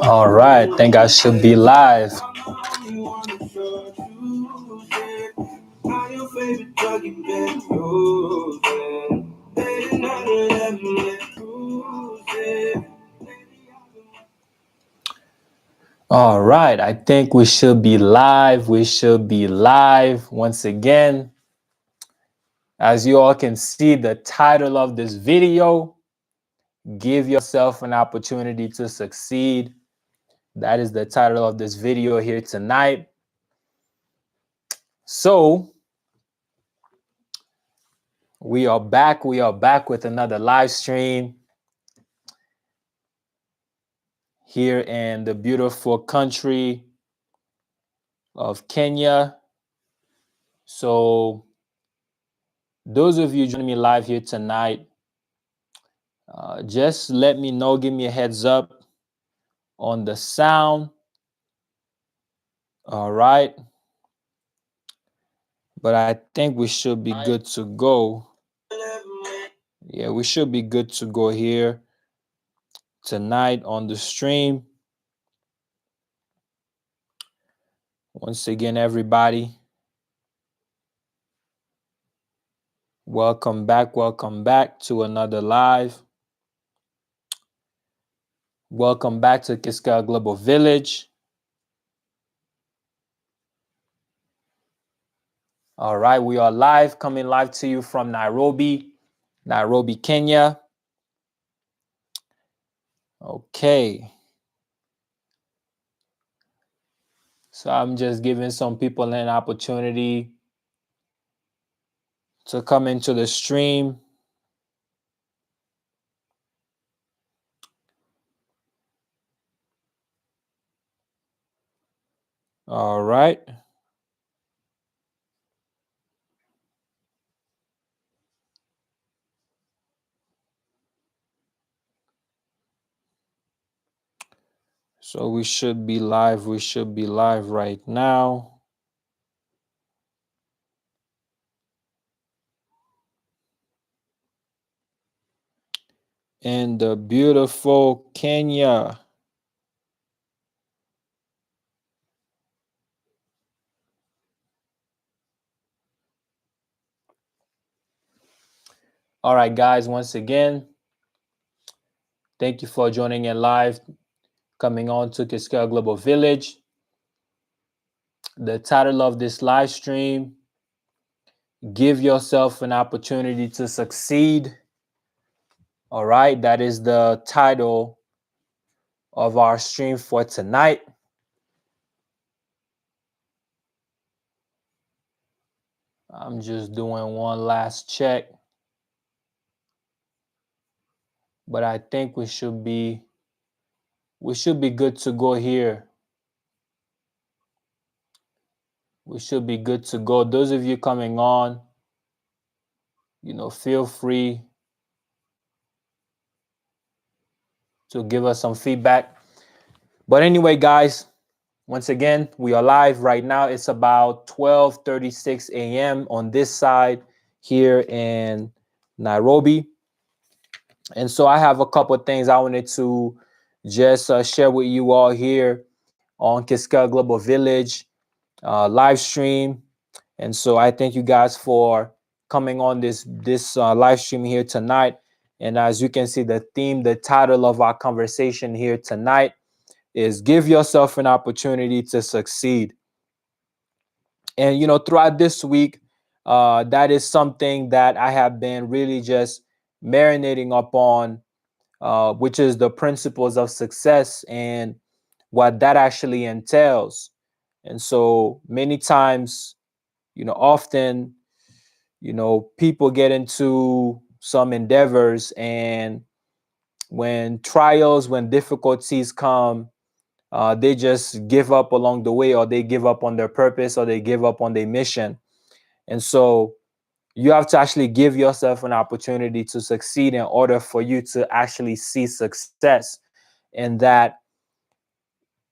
All right, think I should be live. All right, I think we should be live. We should be live once again. As you all can see, the title of this video, Give Yourself an Opportunity to Succeed. That is the title of this video here tonight. So, we are back with another live stream here in the beautiful country of Kenya. So those of you joining me live here tonight, just let me know, give me a heads up on the sound. All right. But I think we should be good to go. Yeah, we should be good to go here tonight on the stream. Once again, everybody, welcome back to another live. Welcome back to Kixkeya Global Village. All right, we are live, coming live to you from Nairobi, Kenya. Okay. So I'm just giving some people an opportunity to come into the stream. All right. So we should be live. We should be live right now. In the beautiful Kenya. All right, guys, once again, thank you for joining in live, coming on to Kixkeya Global Village. The title of this live stream, Give Yourself an Opportunity to Succeed. All right, that is the title of our stream for tonight. I'm just doing one last check. But I think we should be good to go here. We should be good to go. Those of you coming on, feel free to give us some feedback. But anyway, guys, once again, we are live right now. It's about 12:36 a.m. on this side here in Nairobi. And so I have a couple of things I wanted to just share with you all here on Kixkeya Global Village live stream. And so I thank you guys for coming on this live stream here tonight. And as you can see, the theme, the title of our conversation here tonight is Give Yourself an Opportunity to Succeed. And, throughout this week, that is something that I have been really just marinating upon, which is the principles of success and what that actually entails. And so many times, often, people get into some endeavors, and when difficulties come, they just give up along the way, or they give up on their purpose, or they give up on their mission. And so you have to actually give yourself an opportunity to succeed in order for you to actually see success. And that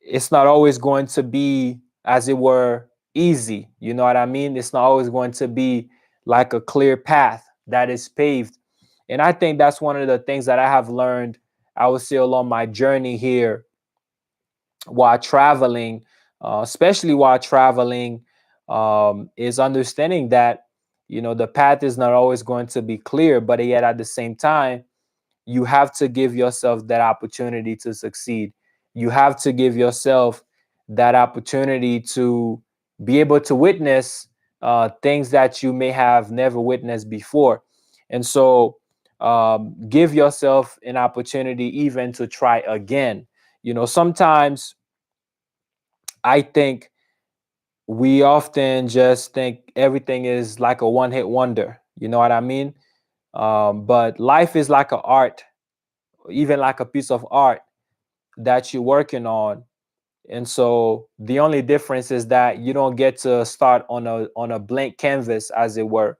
it's not always going to be, as it were, easy. You know what I mean? It's not always going to be like a clear path that is paved. And I think that's one of the things that I have learned, I would say, along my journey here while traveling, especially while traveling, is understanding that, the path is not always going to be clear, but yet at the same time, you have to give yourself that opportunity to succeed. You have to give yourself that opportunity to be able to witness things that you may have never witnessed before. And so, give yourself an opportunity even to try again. Sometimes I think we often just think everything is like a one hit wonder. You know what I mean? But life is like an art, even like a piece of art that you're working on. And so the only difference is that you don't get to start on a blank canvas, as it were,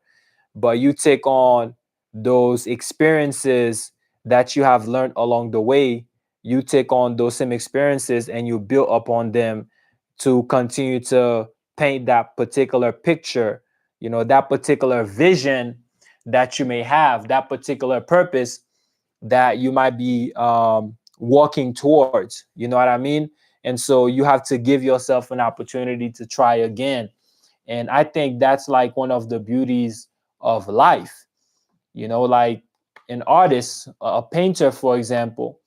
but you take on those experiences that you have learned along the way. You take on those same experiences and you build upon them to continue to paint that particular picture, that particular vision that you may have, that particular purpose that you might be walking towards. You know what I mean? And so you have to give yourself an opportunity to try again. And I think that's like one of the beauties of life. Like an artist, a painter, for example,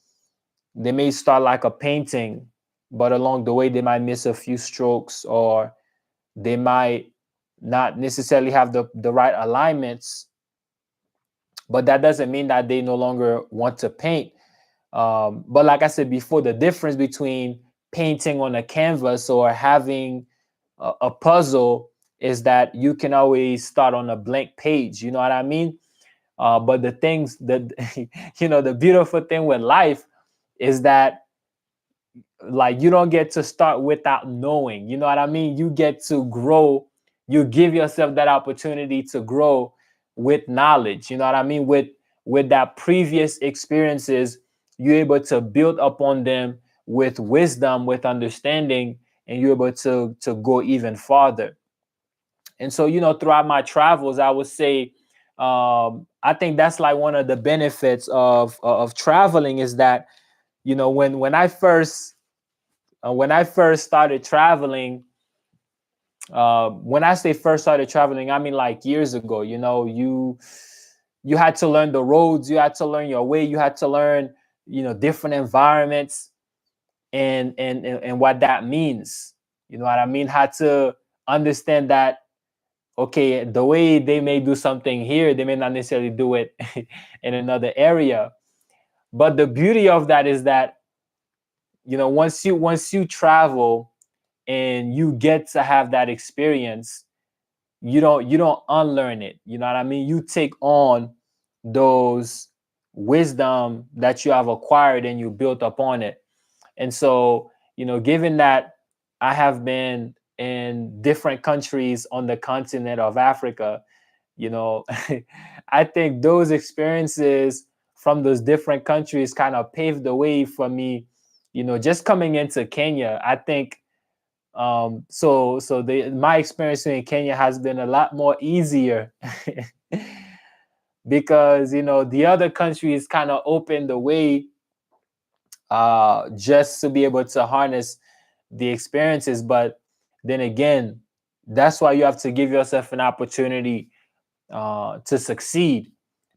they may start like a painting, but along the way, they might miss a few strokes, or they might not necessarily have the right alignments. But that doesn't mean that they no longer want to paint. But like I said before, the difference between painting on a canvas or having a puzzle is that you can always start on a blank page. You know what I mean? But the things that, the beautiful thing with life is that, like, you don't get to start without knowing. You know what I mean? You get to grow. You give yourself that opportunity to grow with knowledge. You know what I mean? With that previous experiences, you're able to build upon them with wisdom, with understanding, and you're able to go even farther. And so, throughout my travels, I would say, I think that's like one of the benefits of traveling, is that, when I first started traveling, when I say first started traveling, I mean like years ago. You had to learn the roads, you had to learn your way, you had to learn, different environments, and what that means. You know what I mean? Had to understand that, okay, the way they may do something here, they may not necessarily do it in another area. But the beauty of that is that, once you travel and you get to have that experience, you don't unlearn it. You know what I mean? You take on those wisdom that you have acquired and you built upon it. And so, given that I have been in different countries on the continent of Africa, you know I think those experiences from those different countries kind of paved the way for me, just coming into Kenya. I think, so my experience in Kenya has been a lot more easier because, the other countries kind of opened the way, just to be able to harness the experiences. But then again, that's why you have to give yourself an opportunity to succeed,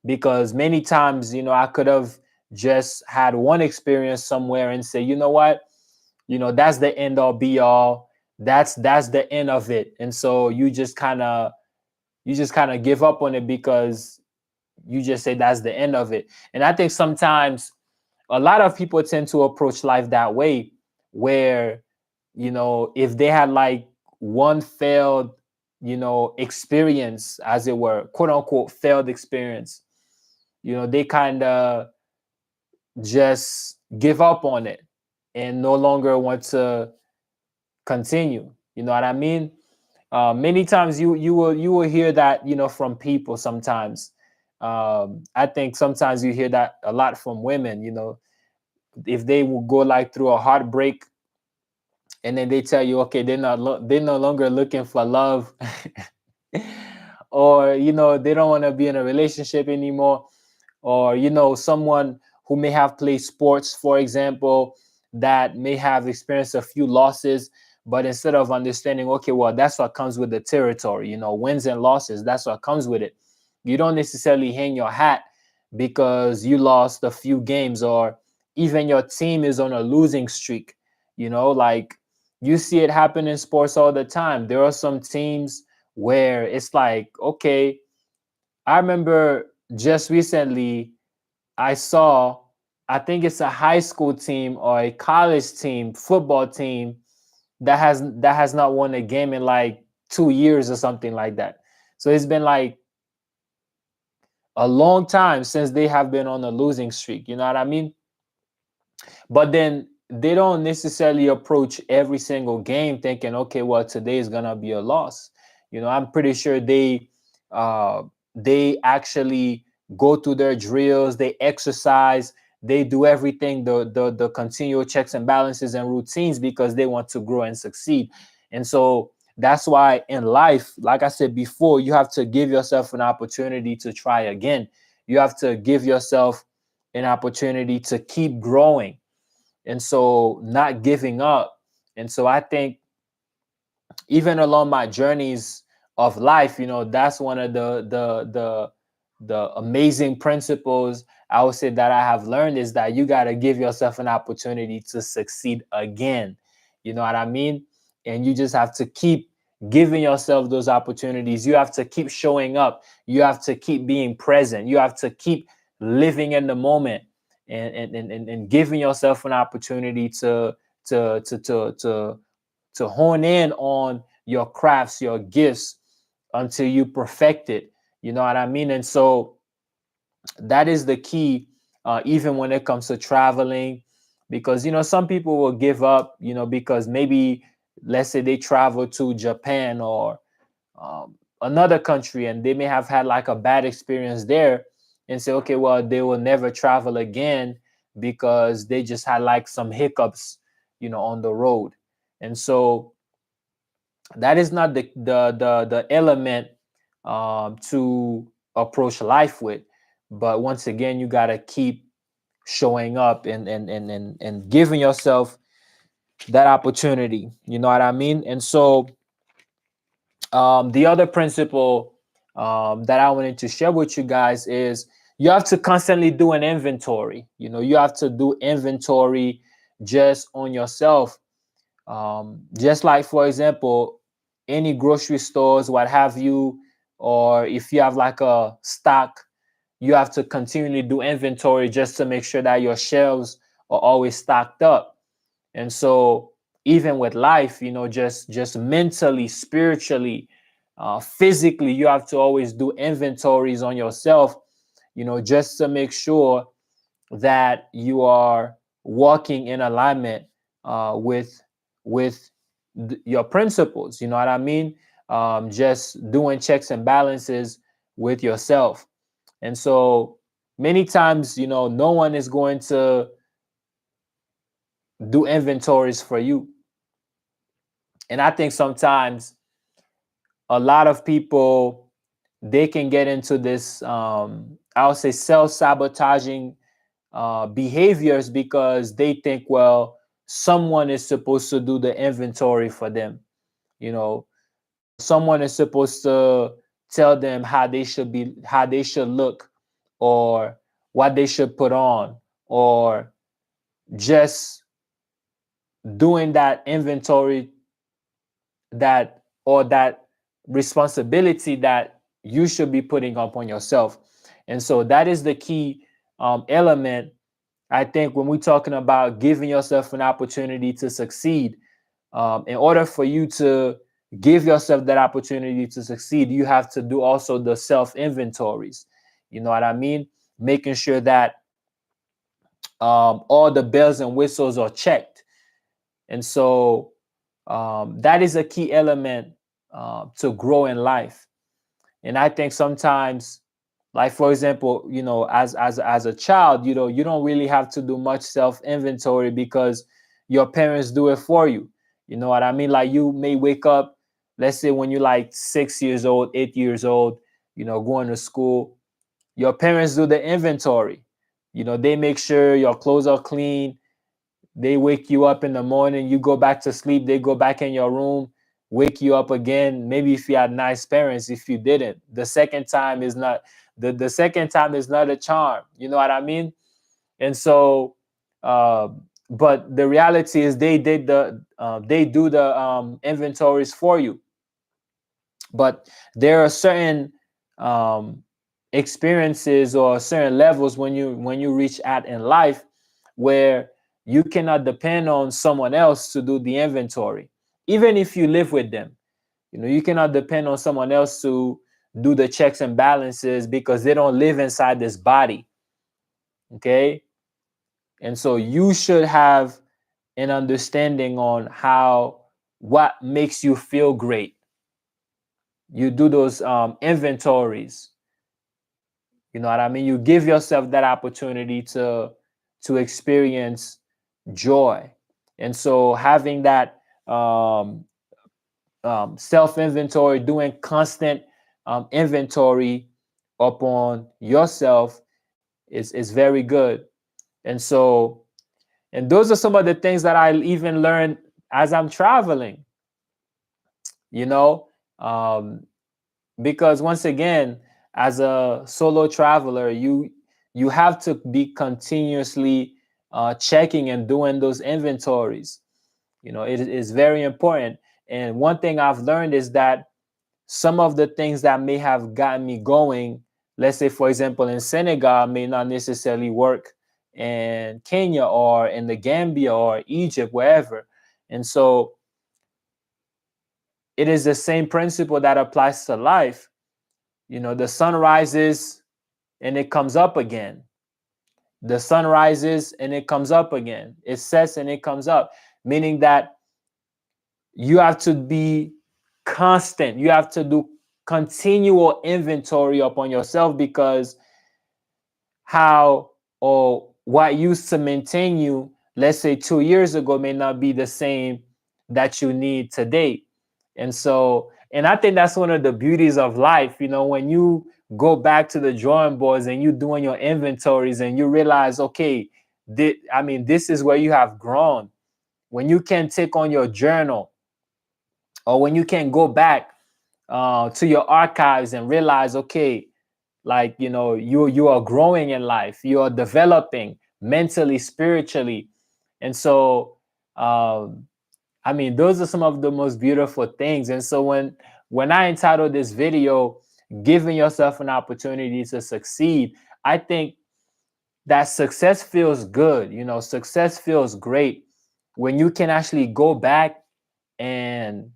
because many times, I could have just had one experience somewhere and say, you know what, that's the end all be all. That's the end of it. And so you just kind of give up on it, because you just say that's the end of it. And I think sometimes a lot of people tend to approach life that way, where, if they had like one failed, experience, as it were, quote unquote failed experience, they kind of just give up on it and no longer want to continue. You know what I mean? Many times you will hear that, from people sometimes. I think sometimes you hear that a lot from women. If they will go like through a heartbreak, and then they tell you, okay, they're no longer looking for love, or they don't want to be in a relationship anymore, or you know, someone who may have played sports, for example, that may have experienced a few losses, but instead of understanding, okay, well, that's what comes with the territory, you know, wins and losses, that's what comes with it. You don't necessarily hang your hat because you lost a few games, or even your team is on a losing streak. You know, like you see it happen in sports all the time. There are some teams where it's like, okay, I remember just recently I saw, I think it's a high school team or a college team, football team that has not won a game in like 2 years or something like that. So it's been like a long time since they have been on a losing streak. You know what I mean? But then they don't necessarily approach every single game thinking, okay, well, today is gonna be a loss. You know, I'm pretty sure uh they actually go through their drills, they exercise, they do everything, the continual checks and balances and routines, because they want to grow and succeed. And so that's why in life, like I said before, you have to give yourself an opportunity to try again. You have to give yourself an opportunity to keep growing, and so not giving up. And so I think even along my journeys of life, you know, that's one of the amazing principles I would say that I have learned, is that you got to give yourself an opportunity to succeed again. You know what I mean? And you just have to keep giving yourself those opportunities. You have to keep showing up. You have to keep being present. You have to keep living in the moment, and giving yourself an opportunity to to to to to hone in on your crafts, your gifts, until you perfect it. You know what I mean? And so that is the key, even when it comes to traveling, because you know some people will give up, you know, because maybe, let's say they travel to Japan or another country, and they may have had like a bad experience there, and say, okay, well, they will never travel again because they just had like some hiccups, you know, on the road. And so that is not the element to approach life with. But once again, you got to keep showing up, and giving yourself that opportunity. You know what I mean? And so the other principle that I wanted to share with you guys is, you have to constantly do an inventory. You know, you have to do inventory just on yourself. Just like, for example, any grocery stores, what have you, or if you have like a stock, you have to continually do inventory just to make sure that your shelves are always stocked up. And so even with life, you know, just mentally, spiritually, physically, you have to always do inventories on yourself, you know, just to make sure that you are walking in alignment with your principles. You know what I mean? Just doing checks and balances with yourself. And so many times, you know, no one is going to do inventories for you. And I think sometimes a lot of people, they can get into this, I would say, self-sabotaging behaviors, because they think, well, someone is supposed to do the inventory for them. You know, someone is supposed to tell them how they should be, how they should look, or what they should put on, or just doing that inventory, that, or that responsibility that you should be putting up on yourself. And so that is the key element, I think, when we're talking about giving yourself an opportunity to succeed. In order for you to give yourself that opportunity to succeed, you have to do also the self inventories. You know what I mean? Making sure that all the bells and whistles are checked. And so that is a key element to grow in life. And I think sometimes, like for example, you know, as a child, you know, you don't really have to do much self inventory because your parents do it for you. You know what I mean? Like you may wake up, let's say when you're like 6 years old, 8 years old, you know, going to school, Your parents do the inventory. They make sure your clothes are clean. They wake you up in the morning, you go back to sleep, they go back in your room, wake you up again. Maybe if you had nice parents, if you didn't, the second time is not the second time is not a charm. You know what I mean? And so uh, but the reality is they do the inventories for you. But there are certain um, experiences or certain levels when you reach at in life where you cannot depend on someone else to do the inventory, even if you live with them. You cannot depend on someone else to do the checks and balances because they don't live inside this body. Okay. And so you should have an understanding on what makes you feel great. You do those inventories. You know what I mean? You give yourself that opportunity to experience joy. And so having that self inventory, doing constant inventory upon yourself is very good. And so, and those are some of the things that I even learned as I'm traveling, you know, um, because once again, as a solo traveler, you have to be continuously checking and doing those inventories. It is very important. And one thing I've learned is that some of the things that may have gotten me going, let's say for example in Senegal, may not necessarily work in Kenya or in the Gambia or Egypt, wherever. And so it is the same principle that applies to life. The sun rises and it comes up again. The sun rises and it comes up again. It sets and it comes up, meaning that you have to be constant. You have to do continual inventory upon yourself, because how or what used to maintain you, let's say 2 years ago, may not be the same that you need today. And so, and I think that's one of the beauties of life, when you go back to the drawing boards and you're doing your inventories and you realize, okay, this is where you have grown. When you can take on your journal, or when you can go back to your archives and realize, okay, like you are growing in life, you are developing mentally, spiritually. And so those are some of the most beautiful things. And so when I entitled this video, giving yourself an opportunity to succeed, I think that success feels good. Success feels great when you can actually go back and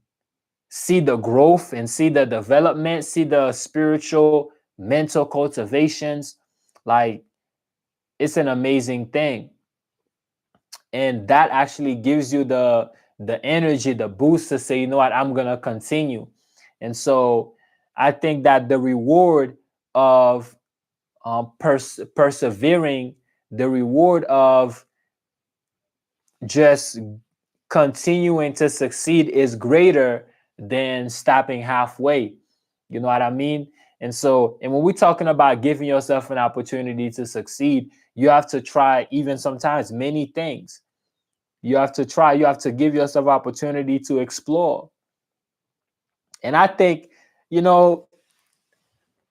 see the growth and see the development, see the spiritual, mental cultivations. Like, it's an amazing thing. And that actually gives you the energy, the boost to say, you know what, I'm gonna continue. And so I think that the reward of persevering, the reward of just continuing to succeed is greater than stopping halfway. You know what I mean? And so, and when we're talking about giving yourself an opportunity to succeed, you have to try, even sometimes, many things. You have to give yourself opportunity to explore. And I think, you know,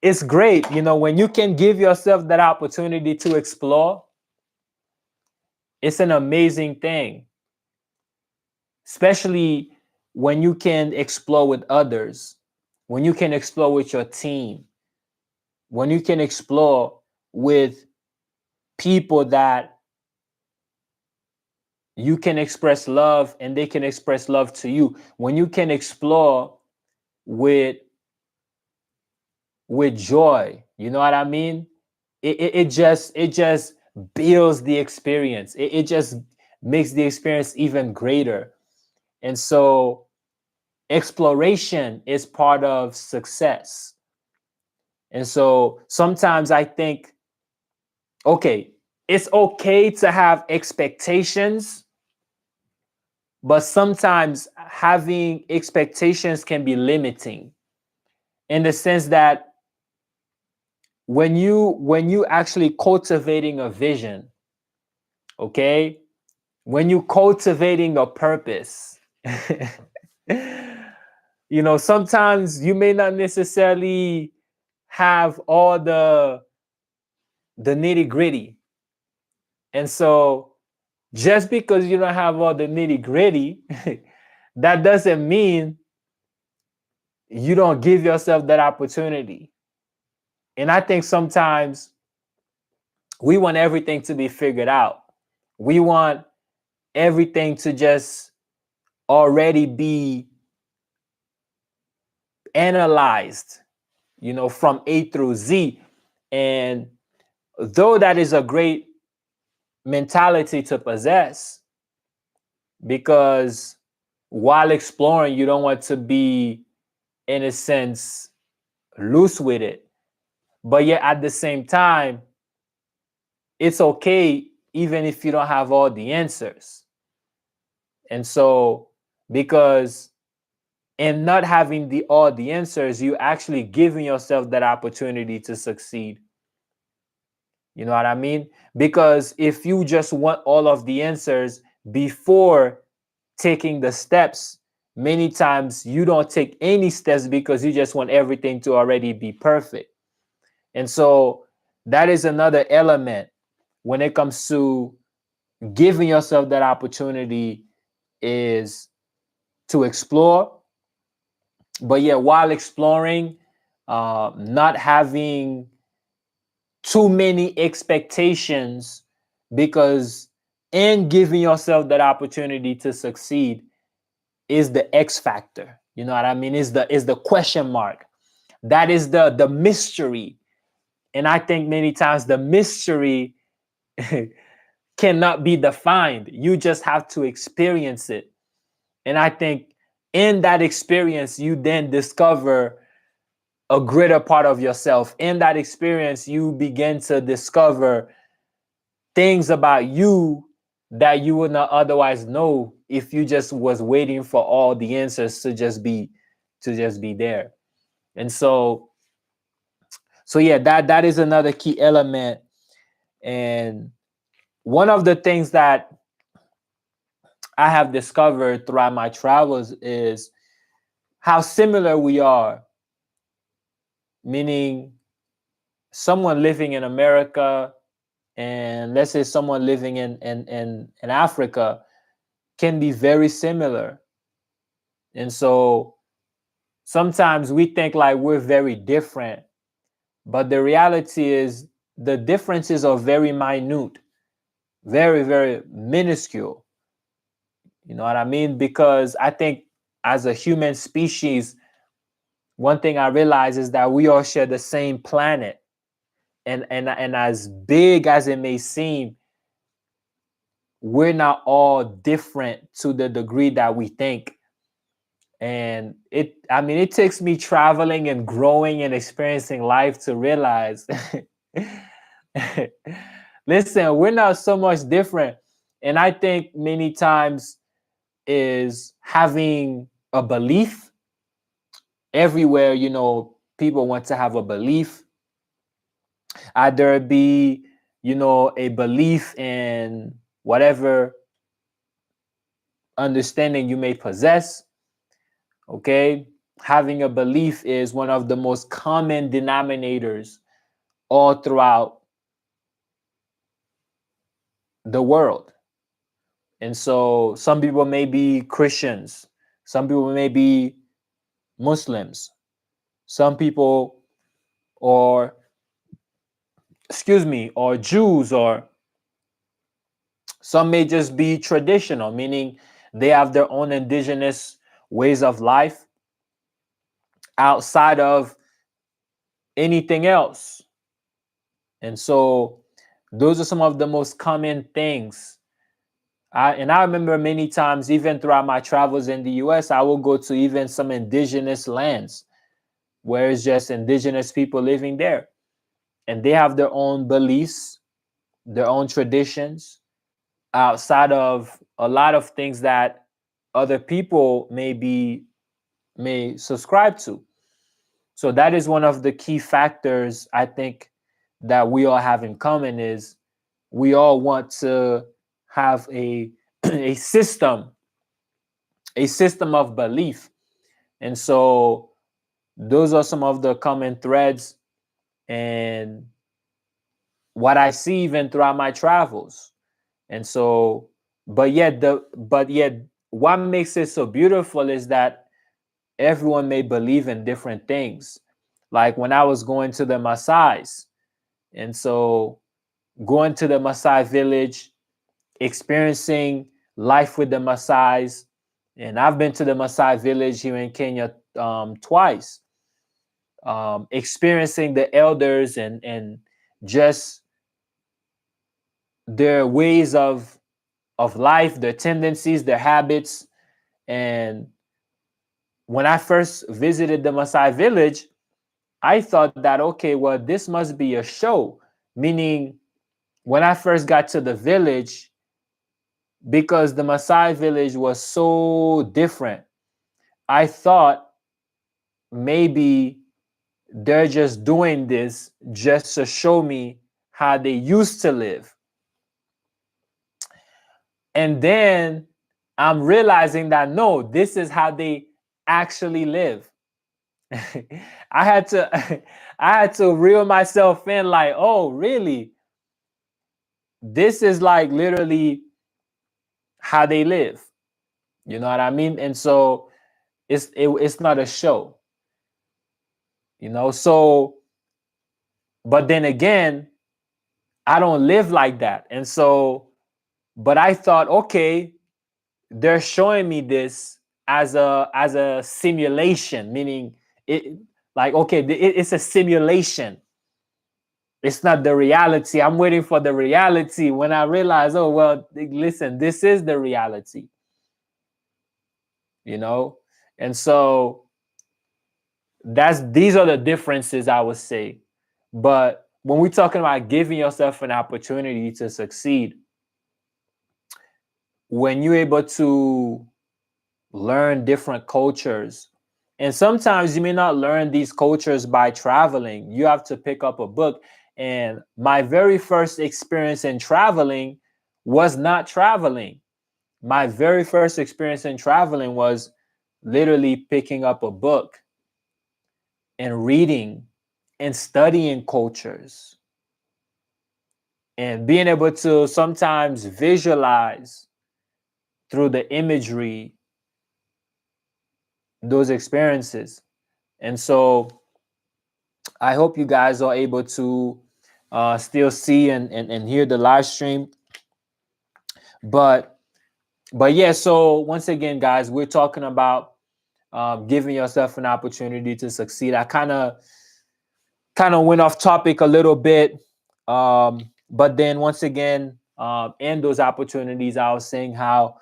it's great, when you can give yourself that opportunity to explore. It's an amazing thing, especially when you can explore with others, when you can explore with your team, when you can explore with people that you can express love and they can express love to you, when you can explore with joy. You know what I mean? It just builds the experience. It just makes the experience even greater. And so exploration is part of success. And so sometimes I think, okay, it's okay to have expectations, but sometimes having expectations can be limiting, in the sense that when you actually cultivating a vision, okay, when you cultivating a purpose, sometimes you may not necessarily have all the nitty gritty. And so just because you don't have all the nitty gritty, that doesn't mean you don't give yourself that opportunity. And I think sometimes we want everything to be figured out. We want everything to just already be analyzed, from A through Z. And though that is a great mentality to possess, because while exploring, you don't want to be, in a sense, loose with it. But yet at the same time, it's okay even if you don't have all the answers. And so, because in not having all the answers, you actually giving yourself that opportunity to succeed. You know what I mean? Because if you just want all of the answers before taking the steps, many times you don't take any steps because you just want everything to already be perfect. And so that is another element when it comes to giving yourself that opportunity, is to explore. But yeah, while exploring, not having too many expectations, because in giving yourself that opportunity to succeed is the X factor. You know what I mean? Is the question mark. That is the mystery. And I think many times the mystery cannot be defined. You just have to experience it. And I think in that experience, you then discover a greater part of yourself. In that experience, you begin to discover things about you that you would not otherwise know if you just was waiting for all the answers to just be there. And so yeah, that is another key element. And one of the things that I have discovered throughout my travels is how similar we are, meaning someone living in America and let's say someone living in Africa can be very similar. And so sometimes we think like we're very different, but the reality is the differences are very minute, very, very minuscule. You know what I mean? Because I think as a human species, one thing I realize is that we all share the same planet. And as big as it may seem, we're not all different to the degree that we think. And it takes me traveling and growing and experiencing life to realize listen, we're not so much different. And I think many times is having a belief everywhere. People want to have a belief, either it be a belief in whatever understanding you may possess. Okay, having a belief is one of the most common denominators all throughout the world. And so some people may be Christians, some people may be Muslims, some people, or excuse me, or Jews, or some may just be traditional, meaning they have their own indigenous ways of life outside of anything else. And so those are some of the most common things. I remember many times, even throughout my travels in the US, I will go to even some indigenous lands where it's just indigenous people living there. And they have their own beliefs, their own traditions, outside of a lot of things that other people may subscribe to. So that is one of the key factors, I think, that we all have in common is we all want to have a a system of belief. And so those are some of the common threads and what I see even throughout my travels. And so, but yet what makes it so beautiful is that everyone may believe in different things. Like when I was going to the Maasais, and so going to the Maasai village, experiencing life with the Maasais, and I've been to the Maasai village here in Kenya twice, experiencing the elders and just their ways of life, their tendencies, their habits. And when I first visited the Maasai village, I thought that, okay, well, this must be a show. Meaning, when I first got to the village, because the Maasai village was so different, I thought maybe they're just doing this just to show me how they used to live. And then I'm realizing that no, this is how they actually live. I had to I had to reel myself in like, oh, really? This is like literally how they live. You know what I mean? And so it's not a show, you know? So but then again, I don't live like that. And so but I thought, okay, they're showing me this as a simulation, meaning it like okay, it's a simulation. It's not the reality. I'm waiting for the reality when I realize, oh well, listen, this is the reality, you know? And so these are the differences I would say. But when we're talking about giving yourself an opportunity to succeed, when you're able to learn different cultures, and sometimes you may not learn these cultures by traveling, you have to pick up a book. And my very first experience in traveling was not traveling. My very first experience in traveling was literally picking up a book and reading and studying cultures and being able to sometimes visualize through the imagery those experiences. And so I hope you guys are able to still see and hear the live stream. But yeah, so once again, guys, we're talking about giving yourself an opportunity to succeed. I kind of went off topic a little bit, but then once again, in those opportunities, I was saying how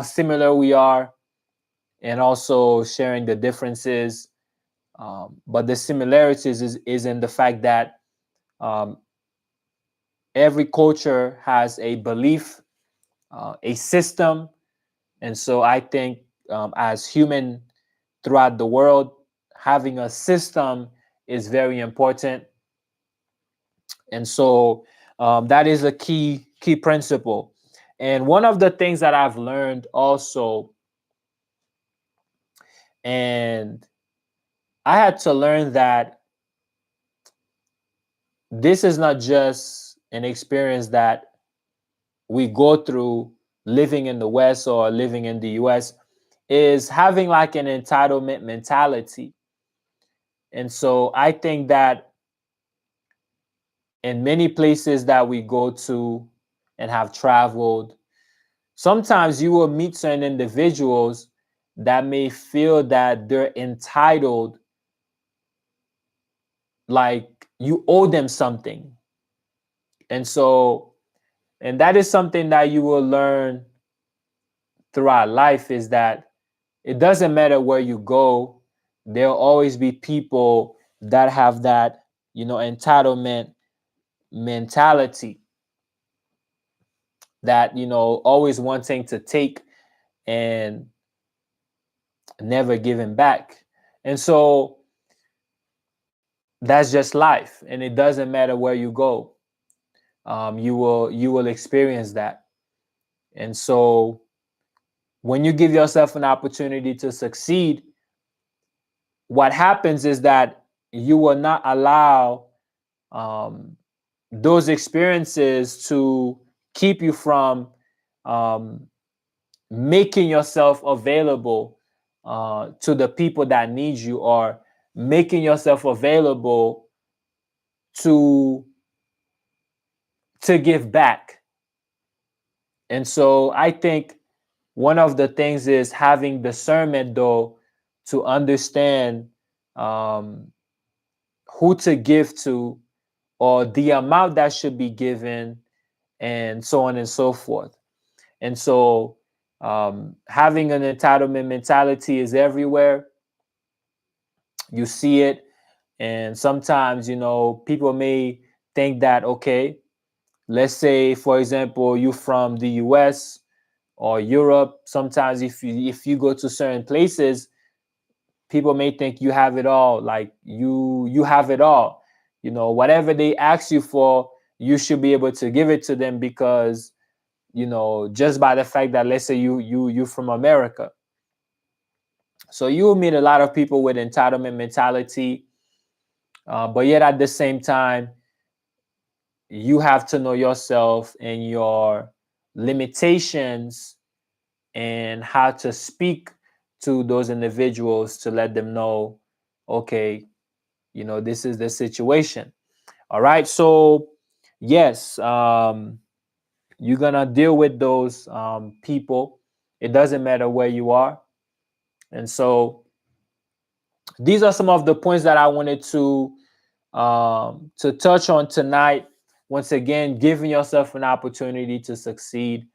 similar we are, and also sharing the differences. But the similarities is in the fact that um, every culture has a belief, a system, and so I think as human throughout the world, having a system is very important. And so that is a key principle. And one of the things that I've learned also, and I had to learn that this is not just an experience that we go through living in the West or living in the US, is having like an entitlement mentality. And so I think that in many places that we go to and have traveled, sometimes you will meet certain individuals that may feel that they're entitled, like you owe them something. And so, and that is something that you will learn throughout life, is that it doesn't matter where you go, there'll always be people that have that, entitlement mentality, that, always wanting to take and never giving back. And so that's just life, and it doesn't matter where you go. You will experience that. And so when you give yourself an opportunity to succeed, what happens is that you will not allow um, those experiences to keep you from um, making yourself available to the people that need you, or making yourself available to give back. And so I think one of the things is having discernment, though, to understand um, who to give to, or the amount that should be given, and so on and so forth. And so having an entitlement mentality is everywhere. You see it. And sometimes, people may think that, okay, let's say, for example, you from the US or Europe. Sometimes if you go to certain places, people may think you have it all, like you have it all. Whatever they ask you for, you should be able to give it to them, because just by the fact that, let's say, you from America. So you will meet a lot of people with entitlement mentality, but yet at the same time, you have to know yourself and your limitations, and how to speak to those individuals to let them know, okay, this is the situation. All right. So yes, you're gonna deal with those people. It doesn't matter where you are. And so these are some of the points that I wanted to touch on tonight. Once again, giving yourself an opportunity to succeed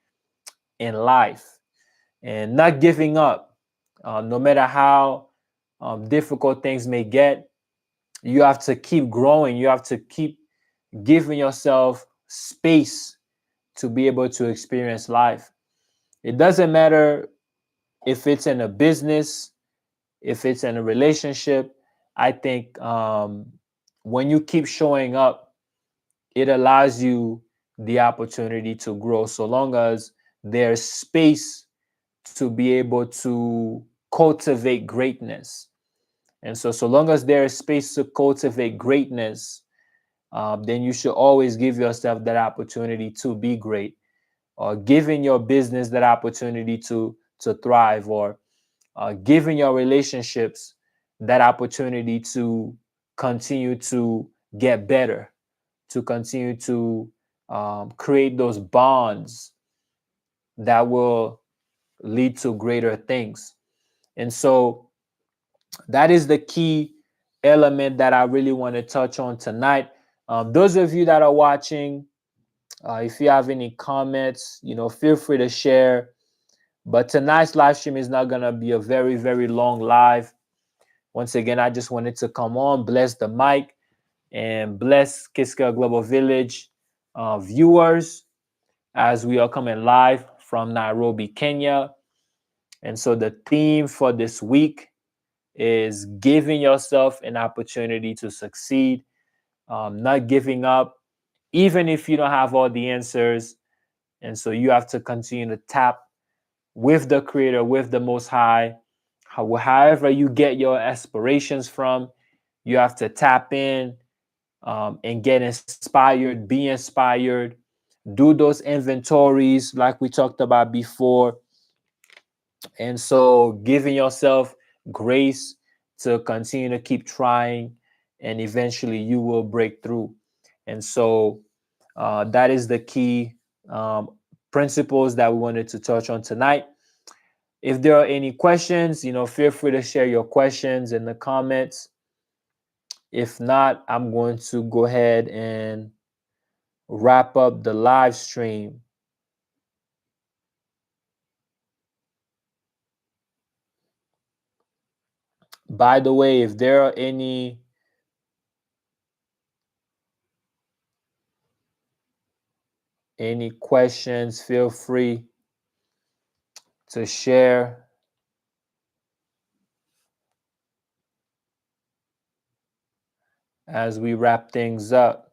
in life, and not giving up, no matter how difficult things may get. You have to keep growing. You have to keep giving yourself space to be able to experience life. It doesn't matter if it's in a business, if it's in a relationship. I think when you keep showing up, it allows you the opportunity to grow, so long as there's space to be able to cultivate greatness. And so long as there is space to cultivate greatness, then you should always give yourself that opportunity to be great, or giving your business that opportunity to thrive, or giving your relationships that opportunity to continue to get better, to continue to create those bonds that will lead to greater things. And so that is the key element that I really want to touch on tonight. Those of you that are watching, if you have any comments, feel free to share. But tonight's live stream is not gonna be a very, very long live. Once again, I just wanted to come on, bless the mic, and bless Kixkeya Global Village viewers, as we are coming live from Nairobi, Kenya. And so the theme for this week is giving yourself an opportunity to succeed, not giving up, even if you don't have all the answers. And so you have to continue to tap with the Creator, with the Most High. However you get your aspirations from, you have to tap in and get inspired, be inspired, do those inventories like we talked about before. And so giving yourself grace to continue to keep trying, and eventually you will break through. And so that is the key principles that we wanted to touch on tonight. If there are any questions, feel free to share your questions in the comments. If not, I'm going to go ahead and wrap up the live stream. By the way, if there are any questions, feel free to share. as we wrap things up.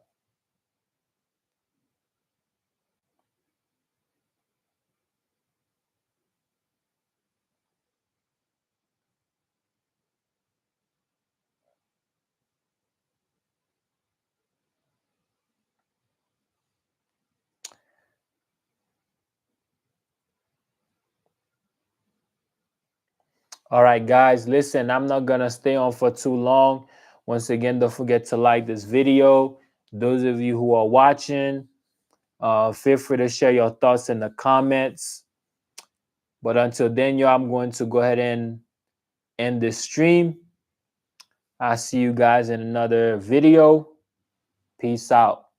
All right, guys, listen, I'm not going to stay on for too long. Once again, don't forget to like this video. Those of you who are watching, feel free to share your thoughts in the comments. But until then, y'all, I'm going to go ahead and end this stream. I'll see you guys in another video. Peace out.